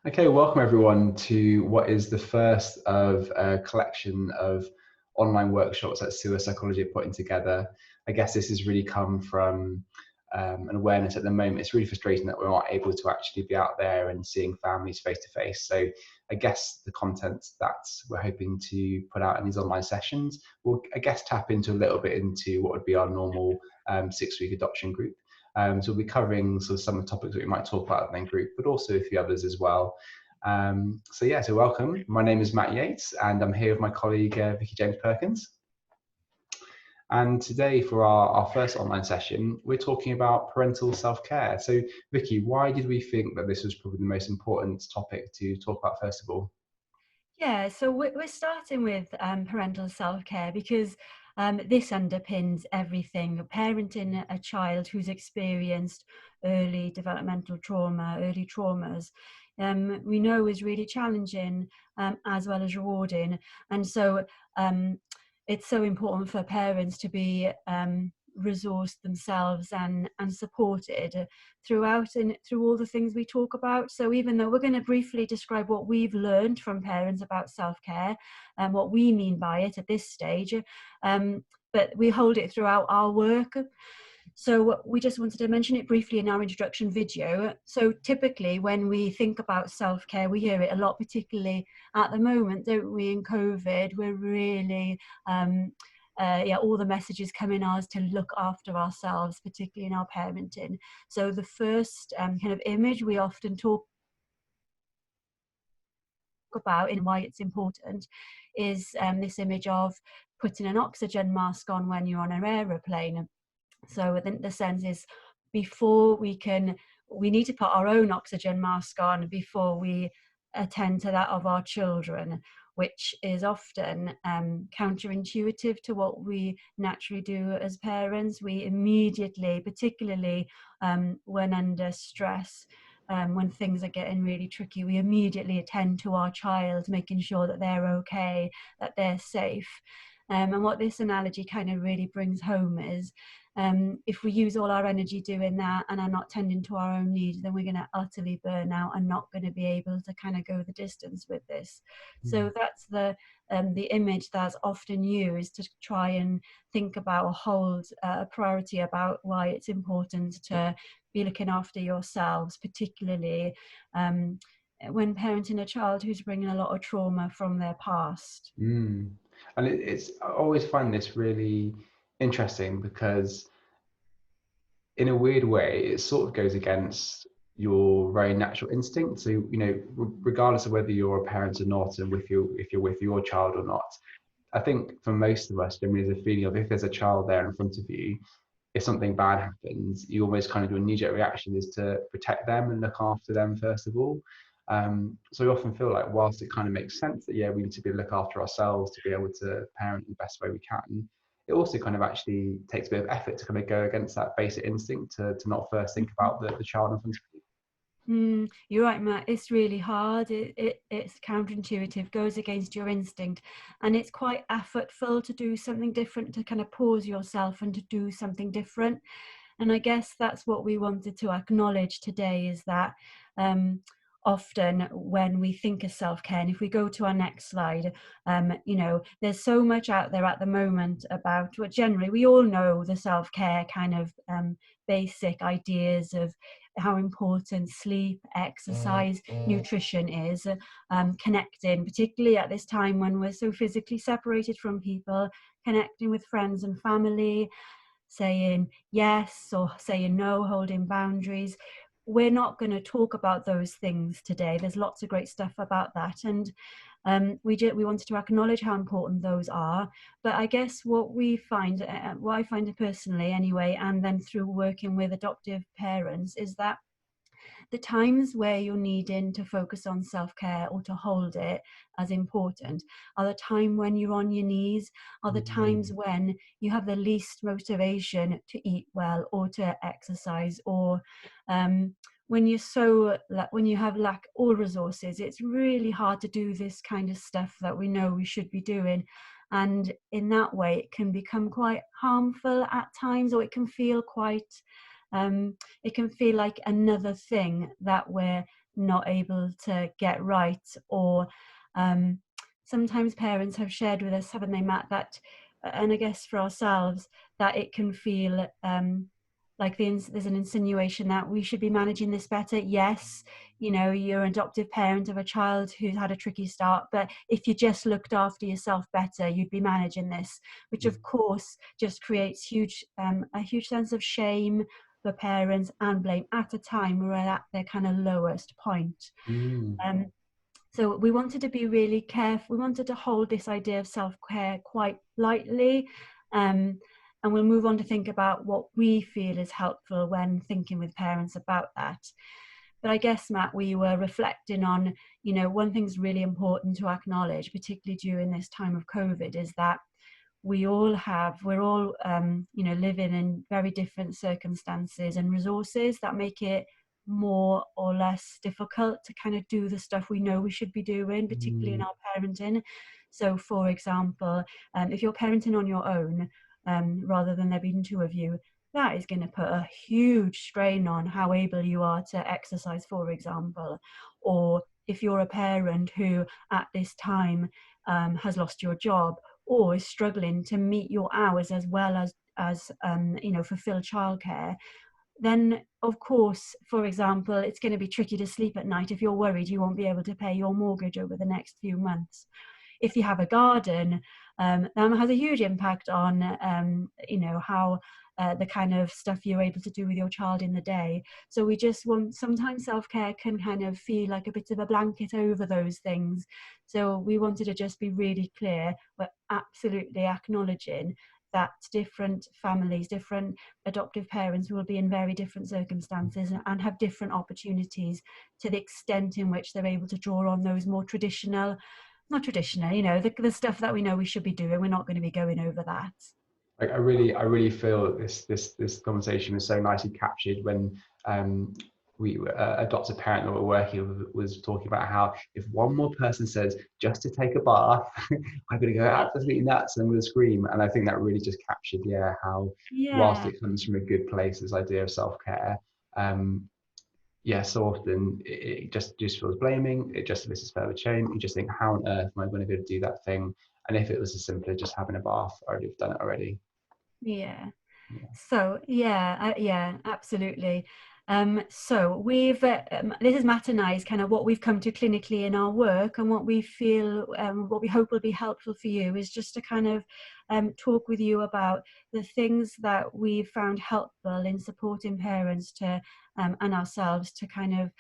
Okay, welcome everyone to what is the first of a collection of online workshops that SEWAS Psychology are putting together. I guess this has really come from an awareness at the moment. It's really frustrating that we're not able to actually be out there and seeing families face to face. So I guess the content that we're hoping to put out in these online sessions will, I guess, tap into a little bit into what would be our normal 6-week adoption group. So we'll be covering sort of some of the topics that we might talk about in the group, but also a few others as well. So welcome. My name is Matt Yates, and I'm here with my colleague Vicky James Perkins. And today, for our first online session, we're talking about parental self-care. So, Vicky, why did we think that this was probably the most important topic to talk about first of all? Yeah, so we're starting with parental self-care because this underpins everything. Parenting a child who's experienced early developmental trauma, early traumas, we know is really challenging as well as rewarding. And so it's so important for parents to be resourced themselves and supported throughout and through all the things we talk about. So even though we're going to briefly describe what we've learned from parents about self-care and what we mean by it at this stage, but we hold it throughout our work. So we just wanted to mention it briefly in our introduction video. So typically when we think about self-care, we hear it a lot, particularly at the moment, don't we, in COVID, we're really all the messages coming ours to look after ourselves, particularly in our parenting. So the first kind of image we often talk about and why it's important is this image of putting an oxygen mask on when you're on an aeroplane. So I think the sense is before we need to put our own oxygen mask on before we attend to that of our children, which is often counterintuitive to what we naturally do as parents. We immediately, particularly when under stress, when things are getting really tricky, we immediately attend to our child, making sure that they're okay, that they're safe. And what this analogy kind of really brings home is if we use all our energy doing that and are not tending to our own needs, then we're going to utterly burn out and not going to be able to kind of go the distance with this. So that's the image that's often used to try and think about or hold a priority about why it's important to be looking after yourselves, particularly when parenting a child who's bringing a lot of trauma from their past. And it's I always find this really interesting because in a weird way, it sort of goes against your very natural instinct. So, regardless of whether you're a parent or not, and if you're with your child or not, I think for most of us, there is a feeling of if there's a child there in front of you, if something bad happens, you almost kind of your immediate reaction is to protect them and look after them first of all. So we often feel like whilst it kind of makes sense that, yeah, we need to be look after ourselves to be able to parent in the best way we can, it also kind of actually takes a bit of effort to kind of go against that basic instinct to not first think about the child in front of you. You're right, Matt. It's really hard. It's counterintuitive, goes against your instinct, and it's quite effortful to do something different, to kind of pause yourself and to do something different. And I guess that's what we wanted to acknowledge today, is that often when we think of self-care, and if we go to our next slide, there's so much out there at the moment about what generally we all know the self-care kind of basic ideas of how important sleep, exercise, nutrition is, connecting, particularly at this time when we're so physically separated from people, connecting with friends and family, saying yes or saying no, holding boundaries. We're not going to talk about those things today. There's lots of great stuff about that, and we wanted to acknowledge how important those are. But I guess what I find it personally anyway, and then through working with adoptive parents, is that the times where you're needing to focus on self-care or to hold it as important are the time when you're on your knees, are the times when you have the least motivation to eat well or to exercise, or when you have lack all resources. It's really hard to do this kind of stuff that we know we should be doing. And in that way, it can become quite harmful at times, or it can feel quite it can feel like another thing that we're not able to get right. Or sometimes parents have shared with us, haven't they, Matt, that, and I guess for ourselves, that it can feel like there's an insinuation that we should be managing this better. Yes, you know, you're an adoptive parent of a child who's had a tricky start, but if you just looked after yourself better, you'd be managing this, which of course just creates a huge sense of shame for parents and blame at a time where they're at their kind of lowest point. So we wanted to be really careful. We wanted to hold this idea of self-care quite lightly. And we'll move on to think about what we feel is helpful when thinking with parents about that. But I guess, Matt, we were reflecting on, you know, one thing's really important to acknowledge, particularly during this time of COVID, is that we're all you know, living in very different circumstances and resources that make it more or less difficult to kind of do the stuff we know we should be doing, particularly in our parenting. So for example, if you're parenting on your own, rather than there being two of you, that is going to put a huge strain on how able you are to exercise, for example. Or if you're a parent who at this time has lost your job or is struggling to meet your hours as well as you know, fulfill childcare, then of course, for example, it's going to be tricky to sleep at night if you're worried you won't be able to pay your mortgage over the next few months. If you have a garden, that has a huge impact on you know, how the kind of stuff you're able to do with your child in the day. So we just want, sometimes self-care can kind of feel like a bit of a blanket over those things. So we wanted to just be really clear, we're absolutely acknowledging that different families, different adoptive parents will be in very different circumstances and have different opportunities to the extent in which they're able to draw on those more traditional, not traditional, you know, the stuff that we know we should be doing. We're not going to be going over that. I really feel this conversation was so nicely captured when we adopted parent that we're working with was talking about how if one more person says just to take a bath, I'm going to go absolutely nuts and we'll scream. And I think that really just captured, how whilst it comes from a good place, this idea of self-care, so often it just feels blaming. It just elicits further shame. You just think, how on earth am I going to be able to do that thing? And if it was as simple as just having a bath, I would have done it already. Yeah. So yeah, absolutely. So we've this is Matt and I's kind of what we've come to clinically in our work, and what we feel, what we hope will be helpful for you is just to kind of talk with you about the things that we've found helpful in supporting parents to and ourselves to kind of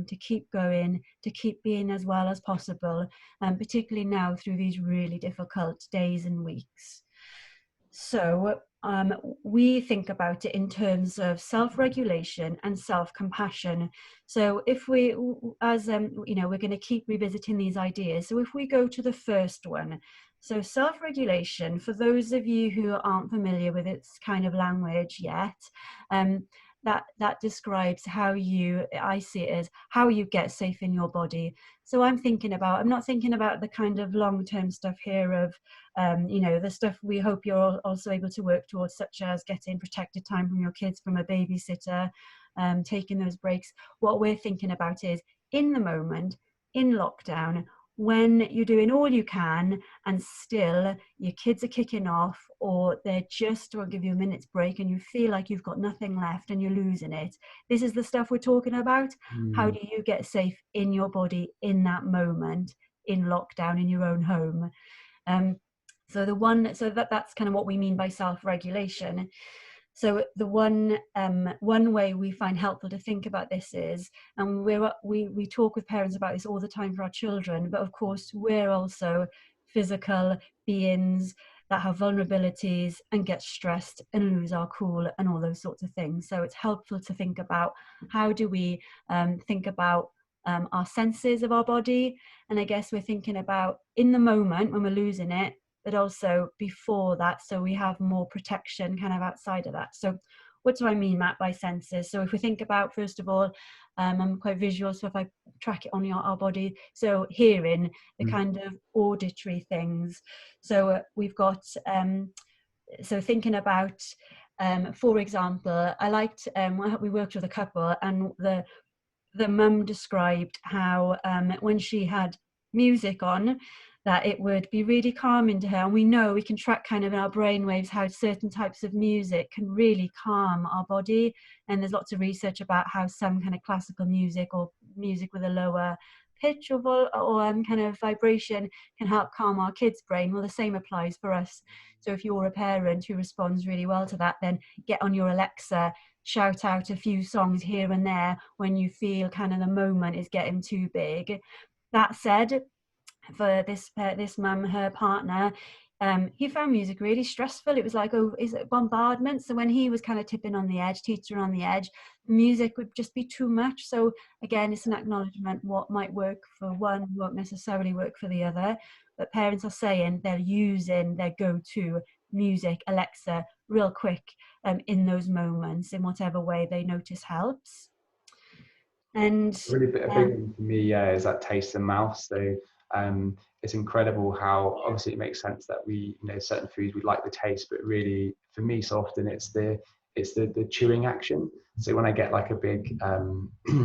to keep going, to keep being as well as possible, particularly now through these really difficult days and weeks. So we think about it in terms of self-regulation and self-compassion. So if we, as you know, we're going to keep revisiting these ideas. So if we go to the first one, so self-regulation, for those of you who aren't familiar with its kind of language yet, that describes how I see it as how you get safe in your body. So I'm not thinking about the kind of long-term stuff here of, you know, the stuff we hope you're also able to work towards, such as getting protected time from your kids from a babysitter, taking those breaks. What we're thinking about is in the moment, in lockdown, when you're doing all you can and still your kids are kicking off, or they just won't give you a minute's break and you feel like you've got nothing left and you're losing it. This is the stuff we're talking about. How do you get safe in your body in that moment, in lockdown, in your own home? So that's kind of what we mean by self-regulation. So the one way we find helpful to think about this is, and we talk with parents about this all the time for our children, but of course we're also physical beings that have vulnerabilities and get stressed and lose our cool and all those sorts of things. So it's helpful to think about how do we think about our senses of our body. And I guess we're thinking about in the moment when we're losing it, but also before that, so we have more protection kind of outside of that. So what do I mean, Matt, by senses? So if we think about, first of all, I'm quite visual, so if I track it on our body, so hearing, the kind of auditory things. So we've got, so thinking about For example, I liked, we worked with a couple, and the mum described how when she had music on, that it would be really calming to her. And we know, we can track kind of in our brain waves how certain types of music can really calm our body. And there's lots of research about how some kind of classical music, or music with a lower pitch or kind of vibration, can help calm our kids' brain. Well, the same applies for us. So if you're a parent who responds really well to that, then get on your Alexa, shout out a few songs here and there when you feel kind of the moment is getting too big. That said, for this mum, her partner, he found music really stressful. It was like, oh, is it bombardment? So when he was kind of tipping on the edge, teetering on the edge, music would just be too much. So again, it's an acknowledgement: what might work for one won't necessarily work for the other. But parents are saying they're using their go-to music, Alexa, real quick, in those moments, in whatever way they notice helps. And Really a big one for me, yeah, is that taste and mouth. So it's incredible how obviously it makes sense that we, you know, certain foods we like the taste, but really for me so often it's the chewing action. So when I get like a big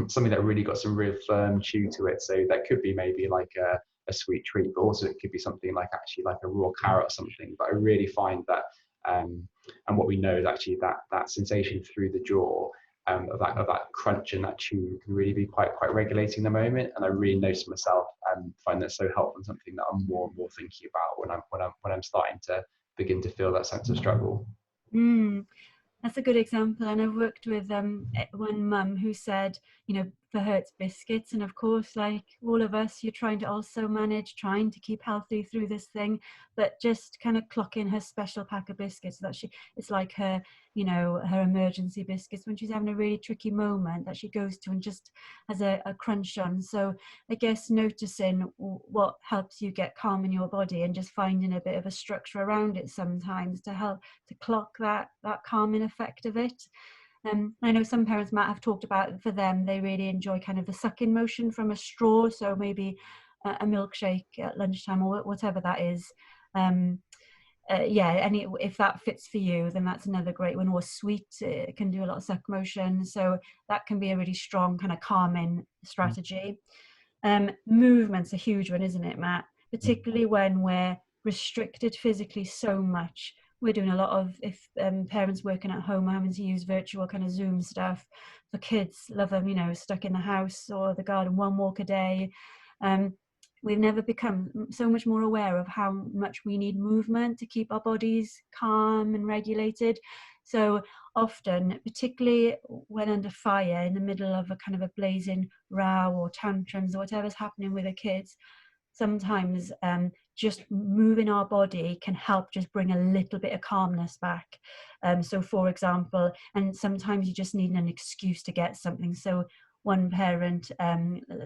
something that really got some real firm chew to it, so that could be maybe like a sweet treat, but also it could be something like actually like a raw carrot or something. But I really find that and what we know is actually that sensation through the jaw, of that crunch and that chew, can really be quite regulating the moment. And I really notice myself and find that so helpful, and something that I'm more and more thinking about when I'm starting to begin to feel that sense of struggle. That's a good example. And I've worked with one mum who said, you know, for her it's biscuits, and of course, like all of us, you're trying to also manage, trying to keep healthy through this thing, but just kind of clock in her special pack of biscuits that it's like her, you know, her emergency biscuits when she's having a really tricky moment, that she goes to and just has a crunch on. So I guess noticing what helps you get calm in your body, and just finding a bit of a structure around it sometimes to help to clock that calming effect of it. I know some parents might have talked about, for them, they really enjoy kind of the sucking motion from a straw. So maybe a milkshake at lunchtime, or whatever that is. Yeah, and if that fits for you, then that's another great one. Or sweet, it can do a lot of suck motion. So that can be a really strong kind of calming strategy. Movement's a huge one, isn't it, Matt? Particularly when we're restricted physically so much. We're doing a lot of, if parents working at home are having to use virtual kind of Zoom stuff. For kids, love them, you know, stuck in the house or the garden, one walk a day. We've never become so much more aware of how much we need movement to keep our bodies calm and regulated. So often, particularly when under fire, in the middle of a kind of a blazing row or tantrums or whatever's happening with the kids, sometimes just moving our body can help just bring a little bit of calmness back. So for example, and sometimes you just need an excuse to get something. So one parent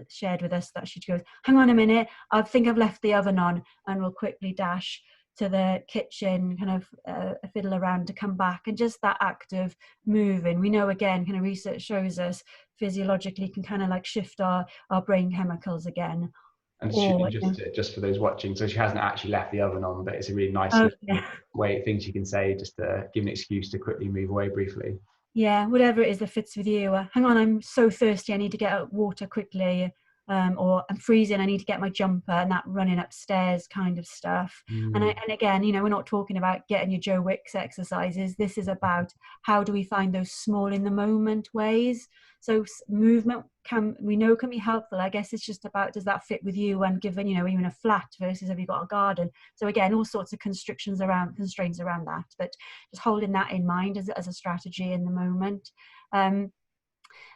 shared with us that she goes, hang on a minute, I think I've left the oven on, and will quickly dash to the kitchen, kind of fiddle around to come back. And just that act of moving, we know, again, kind of research shows us physiologically can kind of like shift our brain chemicals again. And Or just for those watching, so she hasn't actually left the oven on, but it's a really nice way, things you can say just to give an excuse to quickly move away briefly. Yeah, whatever it is that fits with you. Hang on, I'm so thirsty, I need to get out water quickly. Or I'm freezing, I need to get my jumper, and that running upstairs kind of stuff. And again, you know, we're not talking about getting your Joe Wicks exercises. This is about how do we find those small in the moment ways. So movement can be helpful. I guess it's just about, does that fit with you, and given, you know, even a flat versus have you got a garden. So again, all sorts of constraints around that, but just holding that in mind as a strategy in the moment.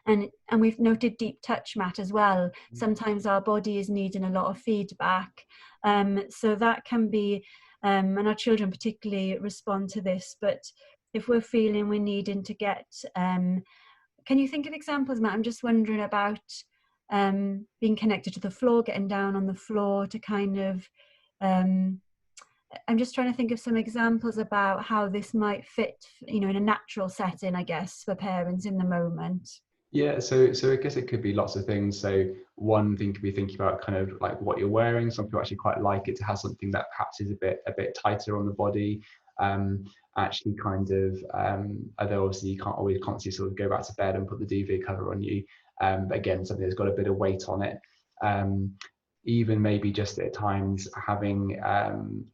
And we've noted deep touch, Matt, as well. Sometimes our body is needing a lot of feedback. So that can be, and our children particularly respond to this, but if we're feeling we're needing to get, can you think of examples, Matt? I'm just wondering about being connected to the floor, getting down on the floor to kind of, I'm just trying to think of some examples about how this might fit, you know, in a natural setting, I guess, for parents in the moment. Yeah, so I guess it could be lots of things. So one thing could be thinking about kind of like what you're wearing. Some people actually quite like it to have something that perhaps is a bit tighter on the body. actually kind of, although obviously you can't always constantly sort of go back to bed and put the duvet cover on you, but again, something that's got a bit of weight on it. Even maybe just at times having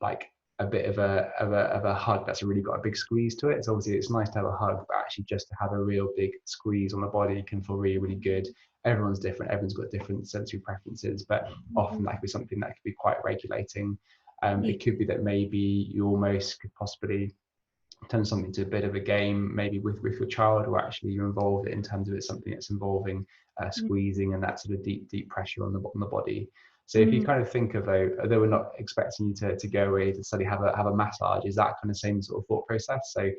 like a bit of a hug that's really got a big squeeze to it. So obviously it's nice to have a hug, but actually just to have a real big squeeze on the body can feel really, really good. Everyone's different, everyone's got different sensory preferences, but often that could be something that could be quite regulating. It could be that maybe you almost could possibly turn something to a bit of a game, maybe with your child, or actually you're involved in terms of it's something that's involving squeezing and that sort of deep pressure on the body. So if you kind of think of although we're not expecting you to go away to study, have a massage, is that kind of same sort of thought process? So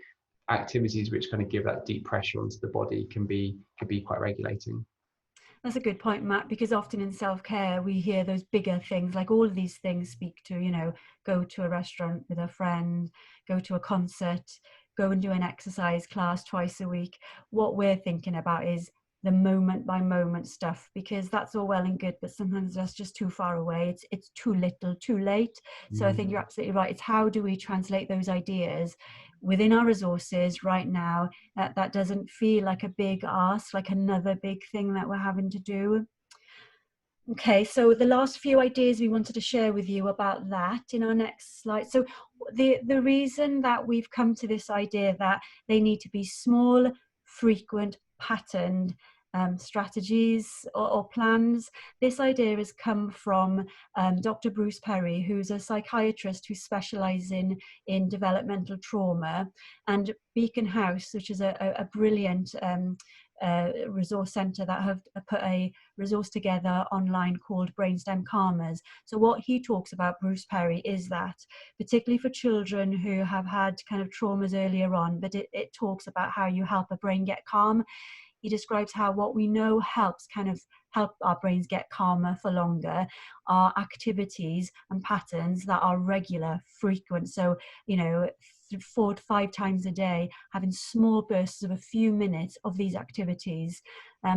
activities which kind of give that deep pressure onto the body could be quite regulating. That's a good point, Matt, because often in self-care we hear those bigger things, like all of these things speak to, you know, go to a restaurant with a friend, go to a concert, go and do an exercise class twice a week. What we're thinking about is the moment by moment stuff, because that's all well and good, but sometimes that's just too far away. It's too little, too late. So I think you're absolutely right. It's how do we translate those ideas within our resources right now, that doesn't feel like a big ask, like another big thing that we're having to do. Okay, so the last few ideas we wanted to share with you about that in our next slide. So the reason that we've come to this idea that they need to be small, frequent, patterned strategies or plans, this idea has come from Dr. Bruce Perry, who's a psychiatrist who specialises in developmental trauma, and Beacon House, which is a brilliant resource centre that have put a resource together online called Brainstem Calmers. So what he talks about, Bruce Perry, is that particularly for children who have had kind of traumas earlier on, but it talks about how you help a brain get calm. He describes how what we know helps kind of help our brains get calmer for longer are activities and patterns that are regular, frequent. So, you know, 4 to 5 times a day, having small bursts of a few minutes of these activities.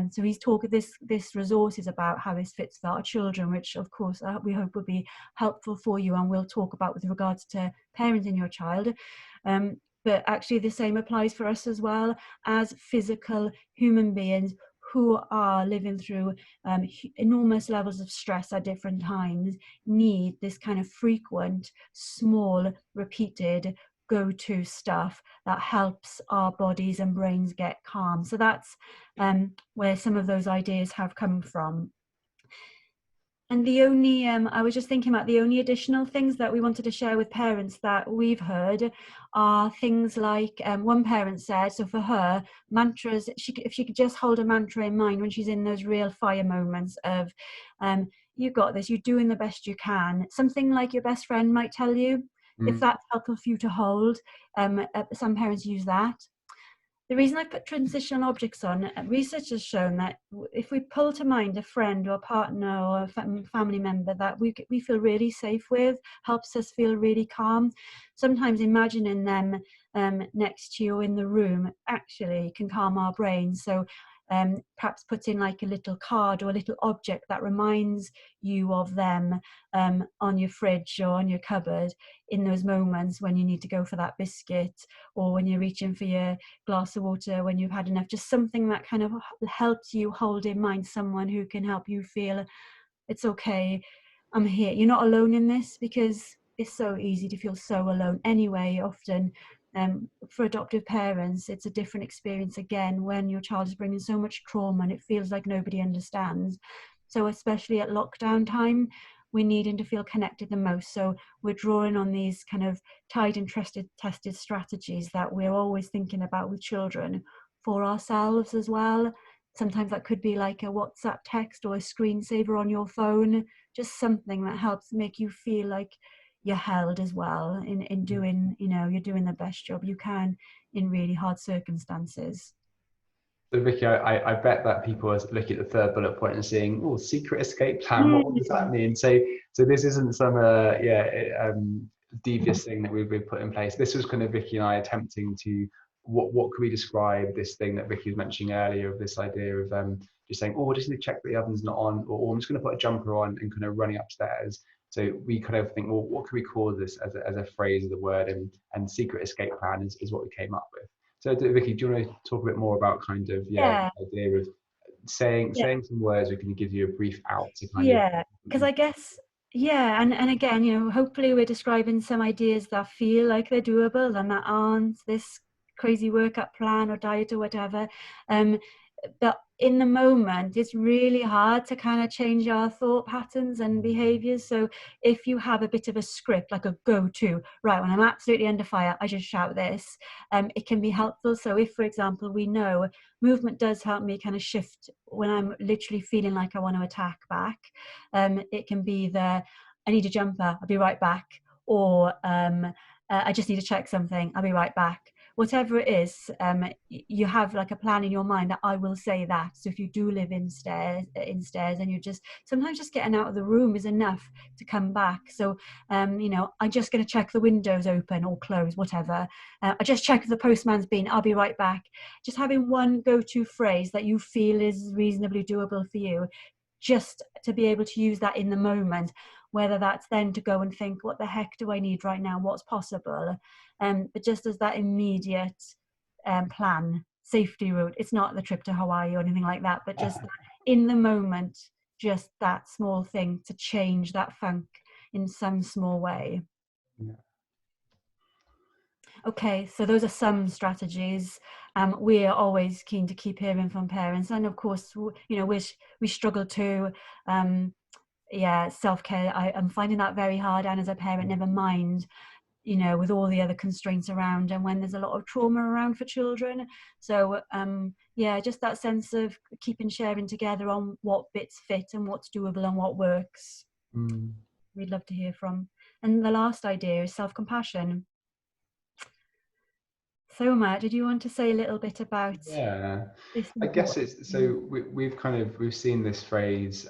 So he's talking, this resource is about how this fits for our children, which of course we hope will be helpful for you, and we'll talk about with regards to parenting your child. But actually the same applies for us as well, as physical human beings who are living through enormous levels of stress at different times, need this kind of frequent, small, repeated go-to stuff that helps our bodies and brains get calm. So that's where some of those ideas have come from. And the only, I was just thinking about the only additional things that we wanted to share with parents that we've heard are things like, one parent said, so for her, mantras, if she could just hold a mantra in mind when she's in those real fire moments of, you got this, you're doing the best you can. Something like your best friend might tell you, if that's helpful for you to hold. Some parents use that. The reason I put transitional objects on, research has shown that if we pull to mind a friend or a partner or a family member that we feel really safe with, helps us feel really calm. Sometimes imagining them next to you in the room actually can calm our brains. So perhaps putting like a little card or a little object that reminds you of them on your fridge or on your cupboard in those moments when you need to go for that biscuit, or when you're reaching for your glass of water when you've had enough. Just something that kind of helps you hold in mind someone who can help you feel it's okay, I'm here, you're not alone in this, because it's so easy to feel so alone anyway. Often for adoptive parents, it's a different experience again when your child is bringing so much trauma and it feels like nobody understands. So especially at lockdown time, we're needing to feel connected the most. So we're drawing on these kind of tried and tested strategies that we're always thinking about with children for ourselves as well. Sometimes that could be like a WhatsApp text or a screensaver on your phone, just something that helps make you feel like you're held as well in doing, you know, you're doing the best job you can in really hard circumstances. So Vicky, I bet that people are looking at the third bullet point and saying, "Oh, secret escape plan. What does that mean?" So this isn't some devious thing that we've put in place. This was kind of Vicky and I attempting to what could we describe this thing that Vicky was mentioning earlier, of this idea of just saying, "Oh, just need to check that the oven's not on," or "I'm just going to put a jumper on and kind of running upstairs." So we kind of think, well, what can we call this as a phrase of the word, and secret escape plan is what we came up with. So Vicky, do you want to talk a bit more about kind of, yeah, Yeah. the idea of saying Yeah. some words, we can give you a brief out to kind of. Yeah, because I guess, yeah, and again, hopefully we're describing some ideas that feel like they're doable and that aren't this crazy workout plan or diet or whatever. But in the moment, it's really hard to kind of change our thought patterns and behaviors. So if you have a bit of a script, like a go-to, right, when I'm absolutely under fire, I just shout this, it can be helpful. So if, for example, we know movement does help me kind of shift when I'm literally feeling like I want to attack back, it can be I need a jumper, I'll be right back, or I just need to check something, I'll be right back. Whatever it is, you have like a plan in your mind that I will say that. So if you do live in stairs, and you're just sometimes just getting out of the room is enough to come back. So I'm just going to check the windows open or closed, whatever. I just check if the postman's been. I'll be right back. Just having one go-to phrase that you feel is reasonably doable for you, just to be able to use that in the moment, whether that's then to go and think, what the heck do I need right now? What's possible? But just as that immediate plan, safety route, it's not the trip to Hawaii or anything like that, but just in the moment, just that small thing to change that funk in some small way. Yeah. Okay, so those are some strategies. We are always keen to keep hearing from parents, and of course, we struggle too. Yeah, self-care. I'm finding that very hard, and as a parent, never mind, with all the other constraints around, and when there's a lot of trauma around for children. So yeah, just that sense of keeping sharing together on what bits fit and what's doable and what works. Mm. We'd love to hear from. And the last idea is self-compassion. So Matt, did you want to say a little bit about Yeah, this? I guess it's so we've seen this phrase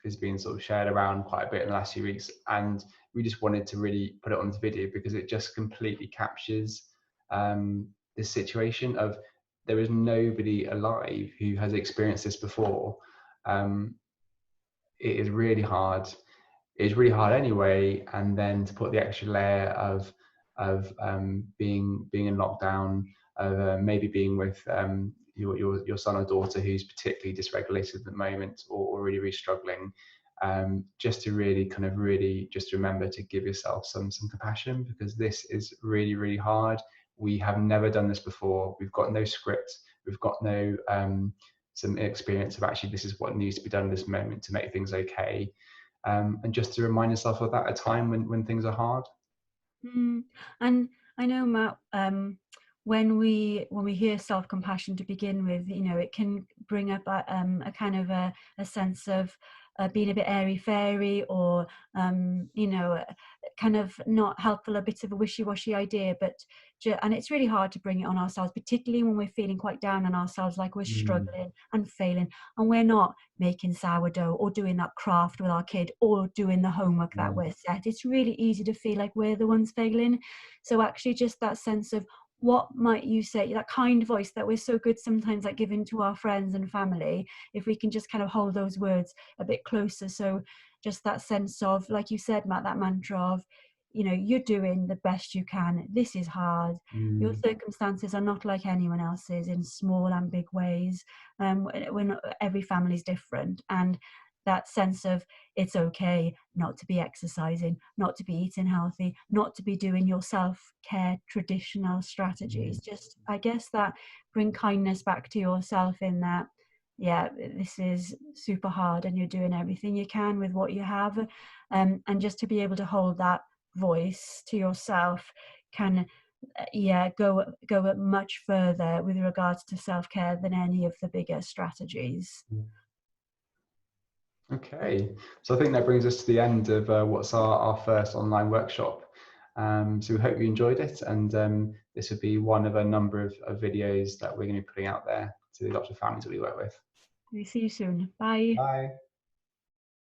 is being sort of shared around quite a bit in the last few weeks, and we just wanted to really put it onto video because it just completely captures this situation of there is nobody alive who has experienced this before. Um, it is really hard. It's really hard anyway, and then to put the extra layer of being in lockdown, of maybe being with your son or daughter who's particularly dysregulated at the moment, or really really struggling, just to really just remember to give yourself some compassion, because this is really really hard. We have never done this before. We've got no script. We've got no some experience of actually this is what needs to be done in this moment to make things okay. And just to remind yourself of that at a time when things are hard. And I know, Matt, when we hear self-compassion to begin with, it can bring up a kind of a sense of being a bit airy-fairy, or kind of not helpful, a bit of a wishy-washy idea. But and it's really hard to bring it on ourselves, particularly when we're feeling quite down on ourselves, like we're struggling and failing, and we're not making sourdough or doing that craft with our kid or doing the homework that we're set. It's really easy to feel like we're the ones failing. So actually just that sense of, what might you say, that kind voice that we're so good sometimes at giving to our friends and family, if we can just kind of hold those words a bit closer. So just that sense of, like you said, Matt, that mantra of, you're doing the best you can. This is hard. Your circumstances are not like anyone else's in small and big ways. When every family is different, and that sense of, it's okay not to be exercising, not to be eating healthy, not to be doing your self-care traditional strategies. Just, I guess, that bring kindness back to yourself in that, yeah, this is super hard and you're doing everything you can with what you have. And just to be able to hold that voice to yourself can go much further with regards to self-care than any of the bigger strategies. Okay, so I think that brings us to the end of what's our first online workshop. So we hope you enjoyed it, and this would be one of a number of videos that we're going to be putting out there to the adoptive families that we work with. We see you soon. Bye. Bye.